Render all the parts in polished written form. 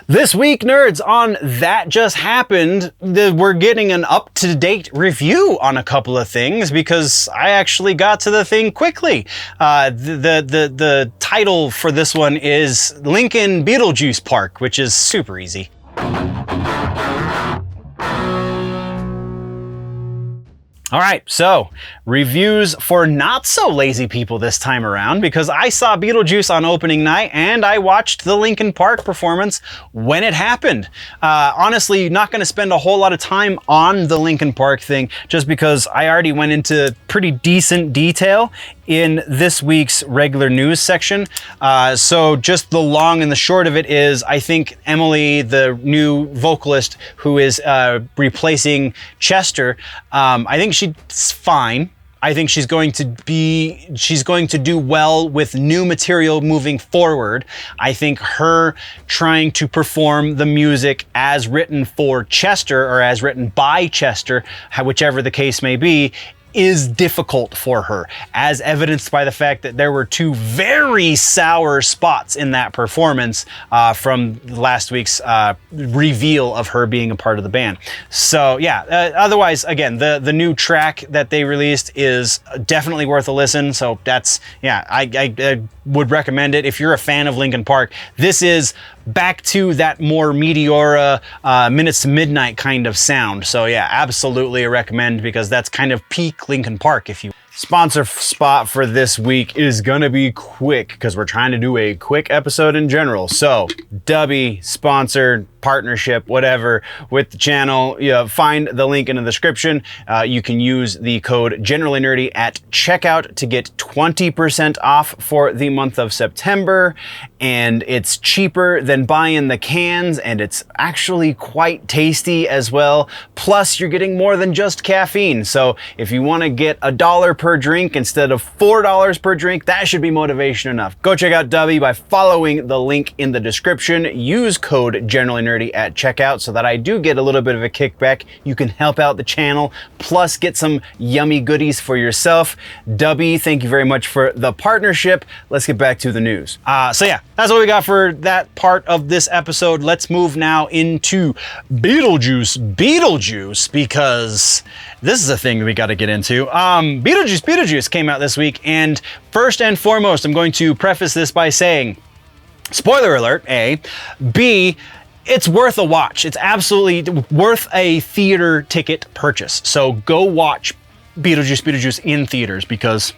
This week, nerds, on That Just Happened, we're getting an up-to-date review on a couple of things because I actually got to the thing quickly. The title for this one is Linkin Beetlejuice Park, which is super easy. All right, so reviews for not so lazy people this time around, because I saw Beetlejuice on opening night and I watched the Linkin Park performance when it happened. Honestly, not going to spend a whole lot of time on the Linkin Park thing just because I already went into pretty decent detail in this week's regular news section. So just the long and the short of it is, I think Emily, the new vocalist who is replacing Chester, I think she's fine. I think she's going to do well with new material moving forward. I think her trying to perform the music as written for Chester or as written by Chester, whichever the case may be, is difficult for her, as evidenced by the fact that there were two very sour spots in that performance from last week's reveal of her being a part of the band. So yeah, otherwise, again, the new track that they released is definitely worth a listen. So that's, yeah, I would recommend it. If you're a fan of Linkin Park, this is back to that more Meteora, Minutes to Midnight kind of sound. So yeah, absolutely a recommend, because that's kind of peak Linkin Park, if you. Sponsor spot for this week is gonna be quick, because we're trying to do a quick episode in general. So Dubby sponsored partnership, whatever, with the channel. Find the link in the description. You can use the code Generally Nerdy at checkout to get 20% off for the month of September, and it's cheaper than buying the cans, and it's actually quite tasty as well. Plus, you're getting more than just caffeine. So if you want to get $1 per drink instead of $4 per drink, that should be motivation enough. Go check out Dubby by following the link in the description. Use code Generally Nerdy at checkout so that I do get a little bit of a kickback. You can help out the channel, plus get some yummy goodies for yourself. Dubby, thank you very much for the partnership. Let's get back to the news. So yeah, that's what we got for that part of this episode. Let's move now into Beetlejuice Beetlejuice, because this is a thing we got to get into. Beetlejuice Beetlejuice came out this week, and first and foremost, I'm going to preface this by saying, spoiler alert, A. B, it's worth a watch. It's absolutely worth a theater ticket purchase. So go watch Beetlejuice Beetlejuice in theaters, because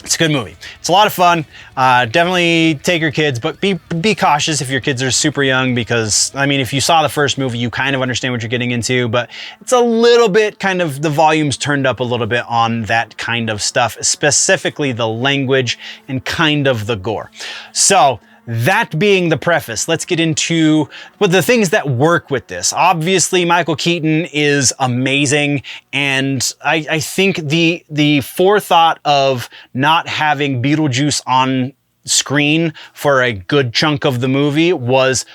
it's a good movie. It's a lot of fun. Definitely take your kids, but be cautious if your kids are super young, because, I mean, if you saw the first movie, you kind of understand what you're getting into, but it's a little bit kind of, the volume's turned up a little bit on that kind of stuff, specifically the language and kind of the gore. So, that being the preface, let's get into the things that work with this. Obviously, Michael Keaton is amazing, and I think the forethought of not having Beetlejuice on screen for a good chunk of the movie was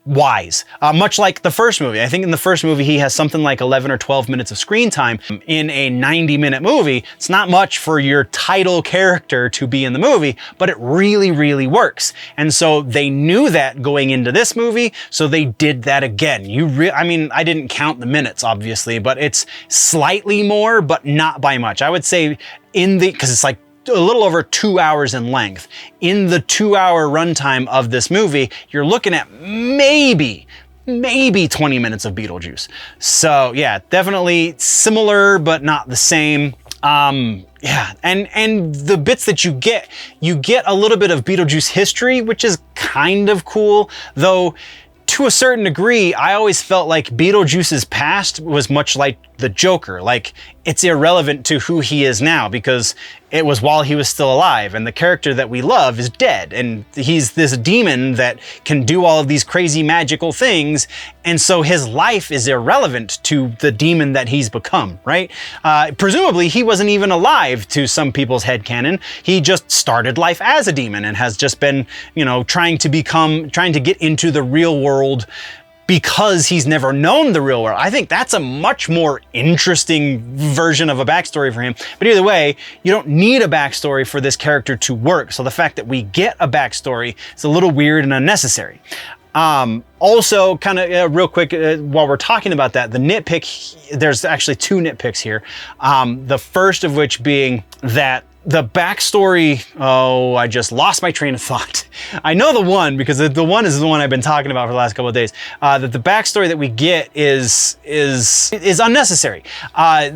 wise. Much like the first movie. I think in the first movie he has something like 11 or 12 minutes of screen time. In a 90-minute movie, it's not much for your title character to be in the movie, but it really, really works. And so they knew that going into this movie, so they did that again. I mean, I didn't count the minutes, obviously, but it's slightly more, but not by much. I would say because it's like a little over 2 hours in length. In the 2-hour runtime of this movie, you're looking at maybe 20 minutes of Beetlejuice. So yeah, definitely similar, but not the same. Yeah, and the bits that you get a little bit of Beetlejuice history, which is kind of cool, though to a certain degree, I always felt like Beetlejuice's past was much like the Joker. Like, it's irrelevant to who he is now, because it was while he was still alive, and the character that we love is dead, and he's this demon that can do all of these crazy magical things, and so his life is irrelevant to the demon that he's become, right? Presumably, he wasn't even alive to some people's headcanon. He just started life as a demon and has just been, trying to get into the real world because he's never known the real world. I think that's a much more interesting version of a backstory for him. But either way, you don't need a backstory for this character to work. So the fact that we get a backstory is a little weird and unnecessary. Also, kind of real quick, while we're talking about that, the nitpick, there's actually two nitpicks here. The first of which being that the backstory, oh, I just lost my train of thought. I know the one, because the one is the one I've been talking about for the last couple of days, that the backstory that we get is unnecessary.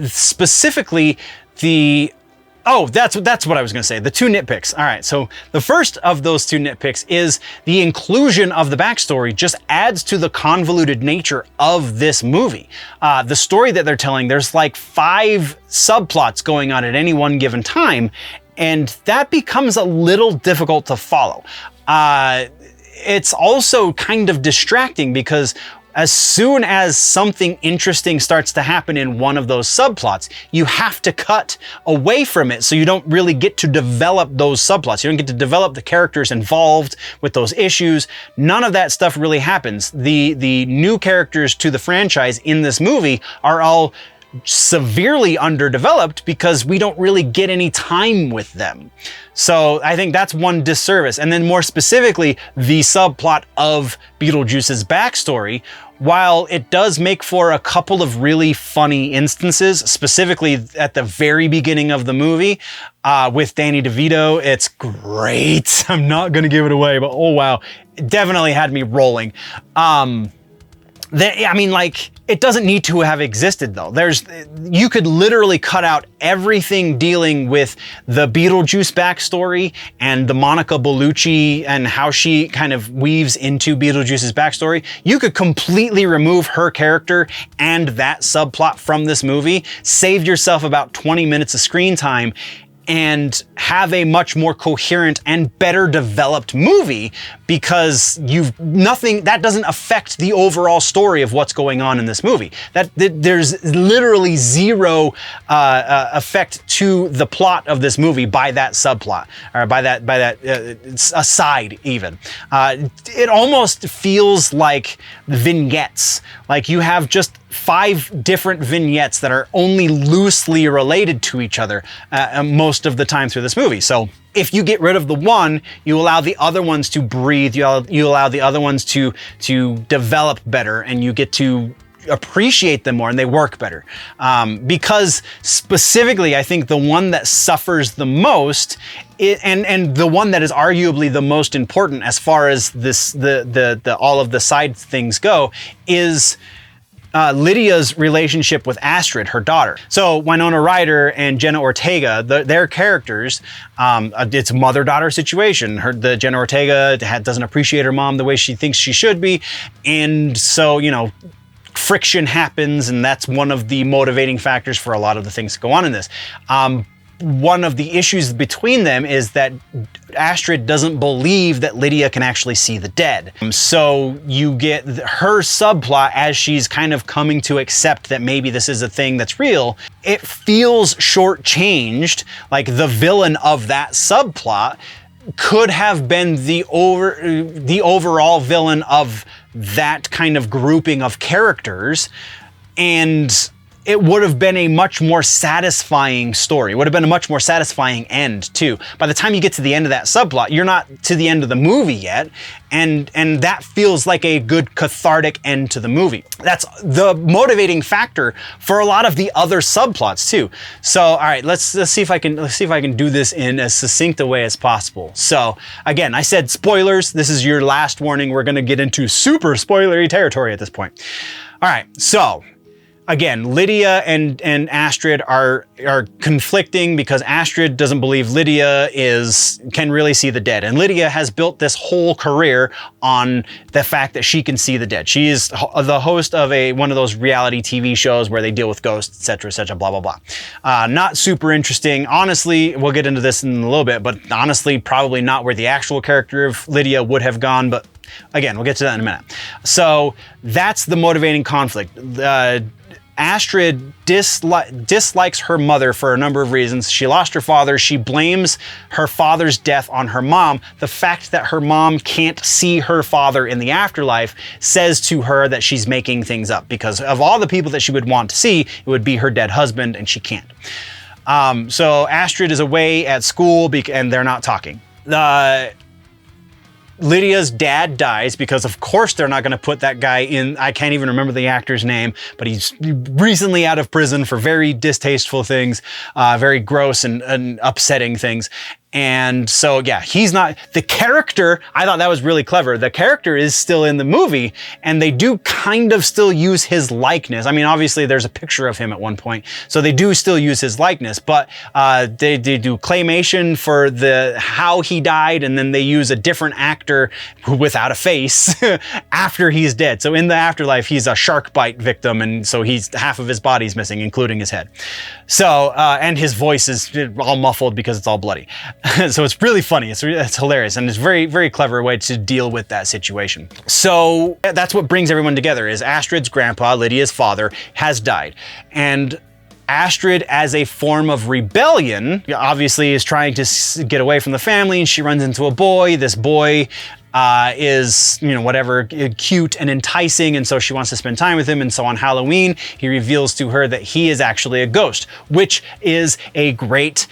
Specifically, that's what I was going to say. The two nitpicks. All right. So the first of those two nitpicks is the inclusion of the backstory just adds to the convoluted nature of this movie. The story that they're telling, there's like 5 subplots going on at any one given time, and that becomes a little difficult to follow. It's also kind of distracting because as soon as something interesting starts to happen in one of those subplots, you have to cut away from it, so you don't really get to develop those subplots. You don't get to develop the characters involved with those issues. None of that stuff really happens. The new characters to the franchise in this movie are all severely underdeveloped because we don't really get any time with them. So I think that's one disservice. And then more specifically, the subplot of Beetlejuice's backstory, while it does make for a couple of really funny instances, specifically at the very beginning of the movie, with Danny DeVito, it's great. I'm not gonna give it away, but oh wow, it definitely had me rolling. It doesn't need to have existed though. You could literally cut out everything dealing with the Beetlejuice backstory and the Monica Bellucci and how she kind of weaves into Beetlejuice's backstory. You could completely remove her character and that subplot from this movie, save yourself about 20 minutes of screen time, and have a much more coherent and better developed movie, because that doesn't affect the overall story of what's going on in this movie. There's literally zero effect to the plot of this movie by that subplot, or by that aside even. It almost feels like vignettes. Like you have just 5 different vignettes that are only loosely related to each other most of the time through this movie. So if you get rid of the one, you allow the other ones to breathe, you allow the other ones to develop better, and you get to appreciate them more, and they work better. Because specifically, I think the one that suffers the most, and the one that is arguably the most important as far as the all of the side things go, is Lydia's relationship with Astrid, her daughter. So Winona Ryder and Jenna Ortega, their characters, it's a mother-daughter situation. The Jenna Ortega doesn't appreciate her mom the way she thinks she should be, and so, friction happens, and that's one of the motivating factors for a lot of the things that go on in this. One of the issues between them is that Astrid doesn't believe that Lydia can actually see the dead. So you get her subplot as she's kind of coming to accept that maybe this is a thing that's real. It feels shortchanged, like the villain of that subplot could have been the overall villain of that kind of grouping of characters, and it would have been a much more satisfying story. It would have been a much more satisfying end too. By the time you get to the end of that subplot, you're not to the end of the movie yet, and that feels like a good cathartic end to the movie. That's the motivating factor for a lot of the other subplots too. So, all right, let's see if I can do this in as succinct a way as possible. So, again, I said spoilers. This is your last warning. We're going to get into super spoilery territory at this point. All right, so again, Lydia and Astrid are conflicting because Astrid doesn't believe Lydia can really see the dead. And Lydia has built this whole career on the fact that she can see the dead. She is the host of one of those reality TV shows where they deal with ghosts, etc., blah, blah, blah. Not super interesting. Honestly, we'll get into this in a little bit, but honestly, probably not where the actual character of Lydia would have gone, but again, we'll get to that in a minute. So that's the motivating conflict. Astrid dislikes her mother for a number of reasons. She lost her father. She blames her father's death on her mom. The fact that her mom can't see her father in the afterlife says to her that she's making things up, because of all the people that she would want to see, it would be her dead husband, and she can't. So Astrid is away at school and they're not talking. Lydia's dad dies because, of course, they're not going to put that guy in. I can't even remember the actor's name, but he's recently out of prison for very distasteful things, very gross and upsetting things. And so, yeah, he's not the character. I thought that was really clever. The character is still in the movie, and they do kind of still use his likeness. I mean, obviously there's a picture of him at one point, so they do still use his likeness, but they do claymation for how he died, and then they use a different actor without a face after he's dead. So in the afterlife, he's a shark bite victim, and so half of his body's missing, including his head. So, and his voice is all muffled because it's all bloody. So it's really funny. It's hilarious, and it's very, very clever way to deal with that situation. So that's what brings everyone together. Is Astrid's grandpa, Lydia's father, has died, and Astrid, as a form of rebellion, obviously is trying to get away from the family, and she runs into a boy. This boy is, whatever, cute and enticing, and so she wants to spend time with him. And so on Halloween, he reveals to her that he is actually a ghost, which is a great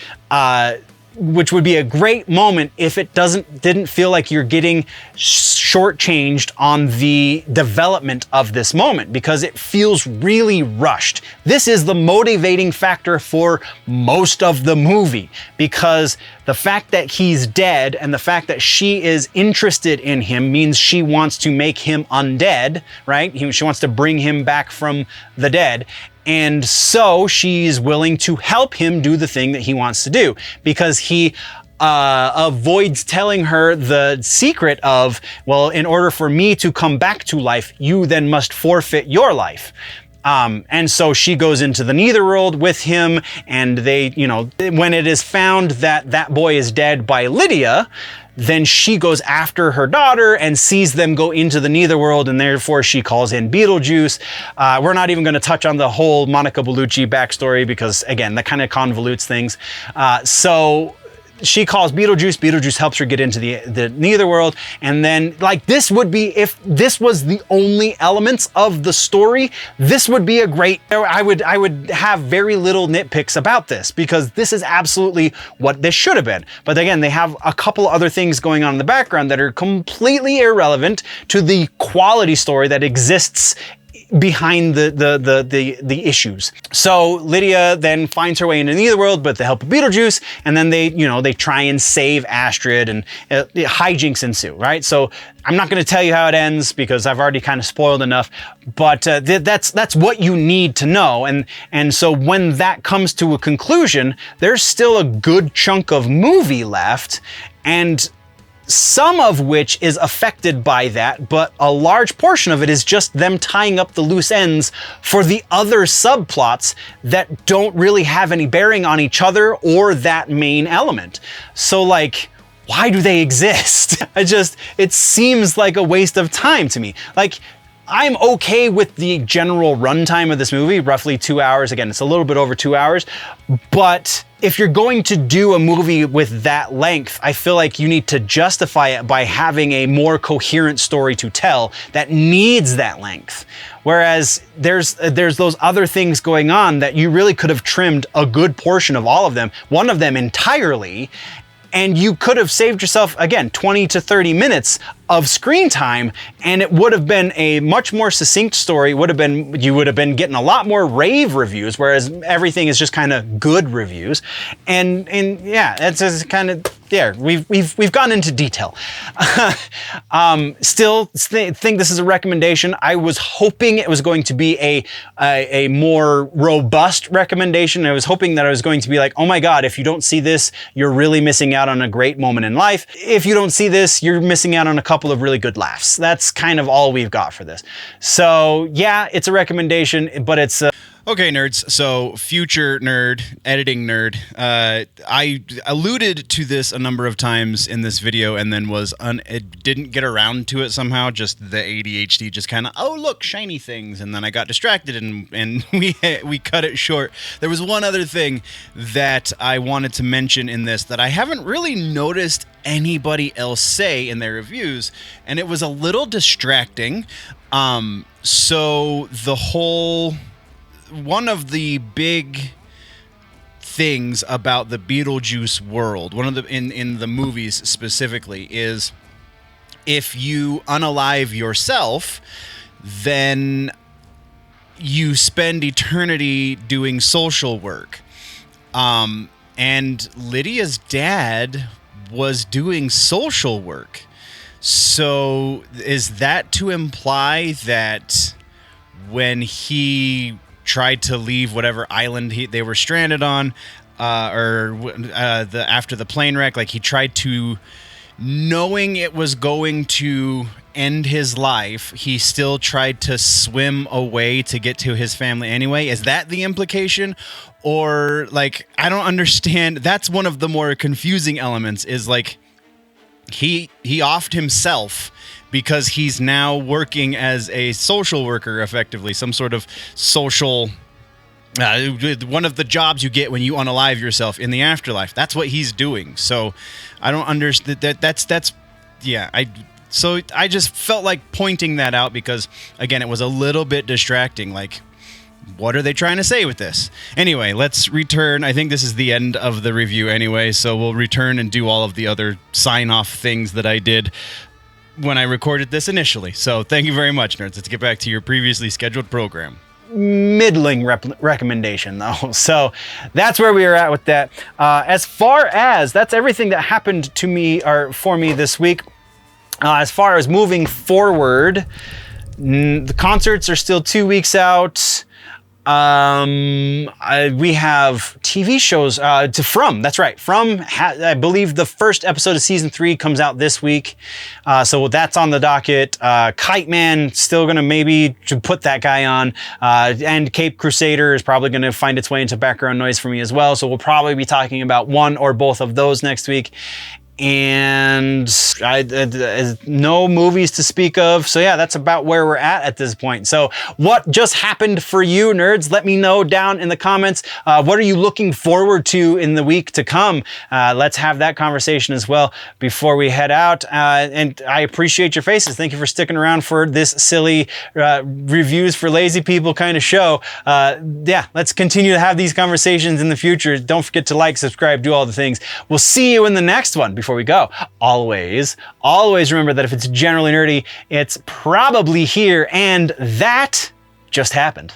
which would be a great moment if it didn't feel like you're getting shortchanged on the development of this moment, because it feels really rushed. This is the motivating factor for most of the movie, because the fact that he's dead and the fact that she is interested in him means she wants to make him undead, right? She wants to bring him back from the dead. And so she's willing to help him do the thing that he wants to do, because he avoids telling her the secret of, well, in order for me to come back to life, you then must forfeit your life. And so she goes into the netherworld with him, and they, when it is found that that boy is dead by Lydia, then she goes after her daughter and sees them go into the netherworld, and therefore she calls in Beetlejuice. We're not even going to touch on the whole Monica Bellucci backstory, because again, that kind of convolutes things. So she calls Beetlejuice. Beetlejuice helps her get into the netherworld. And then, this would be, if this was the only elements of the story, this would be a great, I would have very little nitpicks about this, because this is absolutely what this should have been. But again, they have a couple other things going on in the background that are completely irrelevant to the quality story that exists behind the issues. So Lydia then finds her way into the netherworld with the help of Beetlejuice, and then they try and save Astrid, and hijinks ensue, right? So I'm not going to tell you how it ends, because I've already kind of spoiled enough, but that's what you need to know. And so when that comes to a conclusion, there's still a good chunk of movie left, and some of which is affected by that, but a large portion of it is just them tying up the loose ends for the other subplots that don't really have any bearing on each other or that main element. So why do they exist? It seems like a waste of time to me. I'm okay with the general runtime of this movie, roughly 2 hours. Again, it's a little bit over 2 hours, but if you're going to do a movie with that length, I feel like you need to justify it by having a more coherent story to tell that needs that length. Whereas there's those other things going on that you really could have trimmed a good portion of all of them, one of them entirely, and you could have saved yourself, again, 20 to 30 minutes of screen time, and it would have been a much more succinct story. You would have been getting a lot more rave reviews, whereas everything is just kind of good reviews. And yeah, it's just kind of, yeah, we've gone into detail. Still think this is a recommendation. I was hoping it was going to be a more robust recommendation. I was hoping that I was going to be like, oh my God, if you don't see this, you're really missing out on a great moment in life. If you don't see this, you're missing out on a couple of really good laughs. That's kind of all we've got for this. So yeah, it's a recommendation, but it's Okay, nerds. So, future nerd, editing nerd. I alluded to this a number of times in this video, and then it didn't get around to it somehow. Just the ADHD, just kind of, oh look, shiny things, and then I got distracted, and we cut it short. There was one other thing that I wanted to mention in this that I haven't really noticed anybody else say in their reviews, and it was a little distracting. So the whole. One of the big things about the Beetlejuice world, one of the in the movies specifically, is if you unalive yourself, then you spend eternity doing social work. And Lydia's dad was doing social work. So is that to imply that when he tried to leave whatever island they were stranded on, after the plane wreck, like he tried to, knowing it was going to end his life, he still tried to swim away to get to his family anyway? Is that the implication? Or, like, I don't understand. That's one of the more confusing elements, is like he offed himself because he's now working as a social worker, effectively, some sort of social, one of the jobs you get when you unalive yourself in the afterlife. That's what he's doing. So I don't understand So I just felt like pointing that out because, again, it was a little bit distracting. Like, what are they trying to say with this? Anyway, let's return. I think this is the end of the review anyway, so we'll return and do all of the other sign-off things that I did when I recorded this initially. So thank you very much, nerds. Let's get back to your previously scheduled program. Middling recommendation, though. So that's where we are at with that. As far as that's everything that happened to me or for me this week. As far as moving forward, the concerts are still 2 weeks out. We have TV shows That's right. I believe the first episode of season 3 comes out this week. So that's on the docket. Kite Man, still going to maybe put that guy on. And Cape Crusader is probably going to find its way into background noise for me as well. So we'll probably be talking about one or both of those next week. And no movies to speak of. So yeah, that's about where we're at this point. So what just happened for you, nerds? Let me know down in the comments. What are you looking forward to in the week to come? Let's have that conversation as well before we head out. And I appreciate your faces. Thank you for sticking around for this silly reviews for lazy people kind of show. Yeah, let's continue to have these conversations in the future. Don't forget to like, subscribe, do all the things. We'll see you in the next one. Before we go, always remember that if it's generally nerdy, it's probably here, and that just happened.